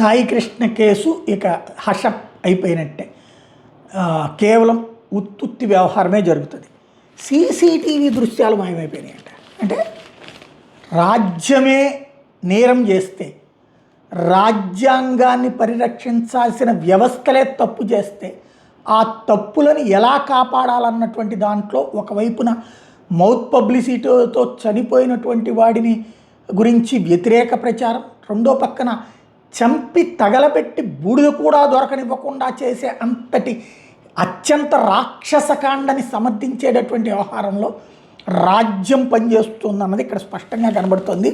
Sai Krishna case ఇక hush up అయిపోయినట్టే. కేవలం ఉత్తుత్తి వ్యవహారమే జరుగుతుంది. సీసీటీవీ దృశ్యాలు మాయమైపోయినాయంట. అంటే రాజ్యమే నేరం చేస్తే, రాజ్యాంగాన్ని పరిరక్షించాల్సిన వ్యవస్థలే తప్పు చేస్తే, ఆ తప్పులను ఎలా కాపాడాలన్నటువంటి దాంట్లో ఒకవైపున మౌత్ పబ్లిసిటీతో చనిపోయినటువంటి వాడిని గురించి వ్యతిరేక ప్రచారం, రెండో పక్కన చంపి తగలబెట్టి బూడిద కూడా దొరకనివ్వకుండా చేసే అంతటి అత్యంత రాక్షసకాండని సమర్థించేటటువంటి వ్యవహారంలో రాజ్యం పనిచేస్తుందన్నది ఇక్కడ స్పష్టంగా కనబడుతుంది.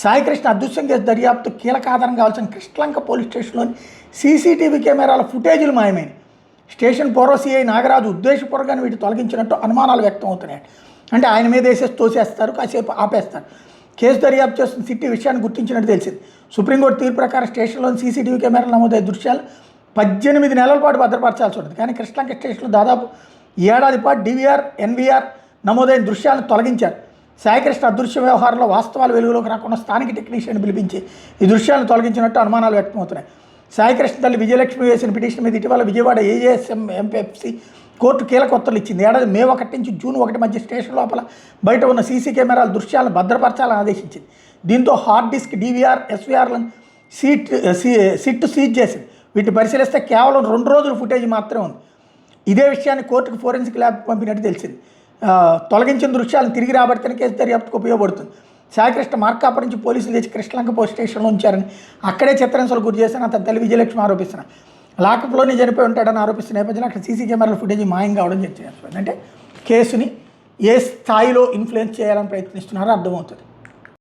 సాయికృష్ణ అదృశ్యం కేసు దర్యాప్తు కీలక ఆధారం కావాల్సిన కృష్ణలంక పోలీస్ స్టేషన్లోని సీసీటీవీ కెమెరాల ఫుటేజీలు మాయమైనవి. స్టేషన్ పూర్వ సిఐ నాగరాజు ఉద్దేశపూర్వకంగా వీటి తొలగించినట్టు అనుమానాలు వ్యక్తం అవుతున్నాయి. అంటే ఆయన మీద వేసేసి తోసేస్తారు, కాసేపు ఆపేస్తారు. కేసు దర్యాప్తు చేస్తున్న సిట్టి విషయాన్ని గుర్తించినట్టు తెలిసింది. సుప్రీంకోర్టు తీర్పు ప్రకారం స్టేషన్లోని సీసీటీవీ కెమెరాలు నమోదయ్యే దృశ్యాలు 18 నెలల పాటు భద్రపరచాల్సి ఉంటుంది. కానీ కృష్ణలంక స్టేషన్లో దాదాపు ఏడాది పాటు డివిఆర్, ఎన్వీఆర్ నమోదైన దృశ్యాలను తొలగించారు. సాయికృష్ణ అదృశ్య వ్యవహారంలో వాస్తవాలు వెలుగులోకి రాకుండా స్థానిక టెక్నీషియన్ పిలిపించి ఈ దృశ్యాలను తొలగించినట్టు అనుమానాలు వ్యక్తమవుతున్నాయి. సాయికృష్ణ తల్లి విజయలక్ష్మి వేసిన పిటిషన్ మీద ఇటీవల విజయవాడ ఏజేఎస్ఎం ఎంపీఎఫ్సి కోర్టు కీలక ఉత్తర్వులు ఇచ్చింది. ఏడాది మే 1 నుంచి జూన్ 1 మధ్య స్టేషన్ లోపల బయట ఉన్న సీసీ కెమెరాల దృశ్యాలను భద్రపరచాలని ఆదేశించింది. దీంతో హార్డ్ డిస్క్, డివిఆర్, ఎస్వీఆర్లను సిట్ సీజ్ చేసింది. వీటిని పరిశీలిస్తే కేవలం 2 రోజుల ఫుటేజ్ మాత్రమే ఉంది. ఇదే విషయాన్ని కోర్టుకు ఫోరెన్సిక్ ల్యాబ్ పంపినట్టు తెలిసింది. తొలగించిన దృశ్యాలను తిరిగి రాబడితేనే కేసు దర్యాప్తుకు ఉపయోగపడుతుంది. సాయికృష్ణ మార్కాపురం నుంచి పోలీసులు తెచ్చి కృష్ణలంక పోలీస్ స్టేషన్లో ఉంచారని, అక్కడే చిత్రహింసలు గురి చేశారని అతని తల్లి విజయలక్ష్మి ఆరోపిస్తున్నారు. లాకప్లోనే చనిపోయి ఉంటాడని ఆరోపిస్తున్న నేపథ్యంలో అక్కడ సీసీ కెమెరాల ఫుటేజ్ మాయం కావడం చర్చ. అంటే కేసుని ఏ స్థాయిలో ఇన్ఫ్లుయెన్స్ చేయాలని ప్రయత్నిస్తున్నారో అర్థమవుతుంది.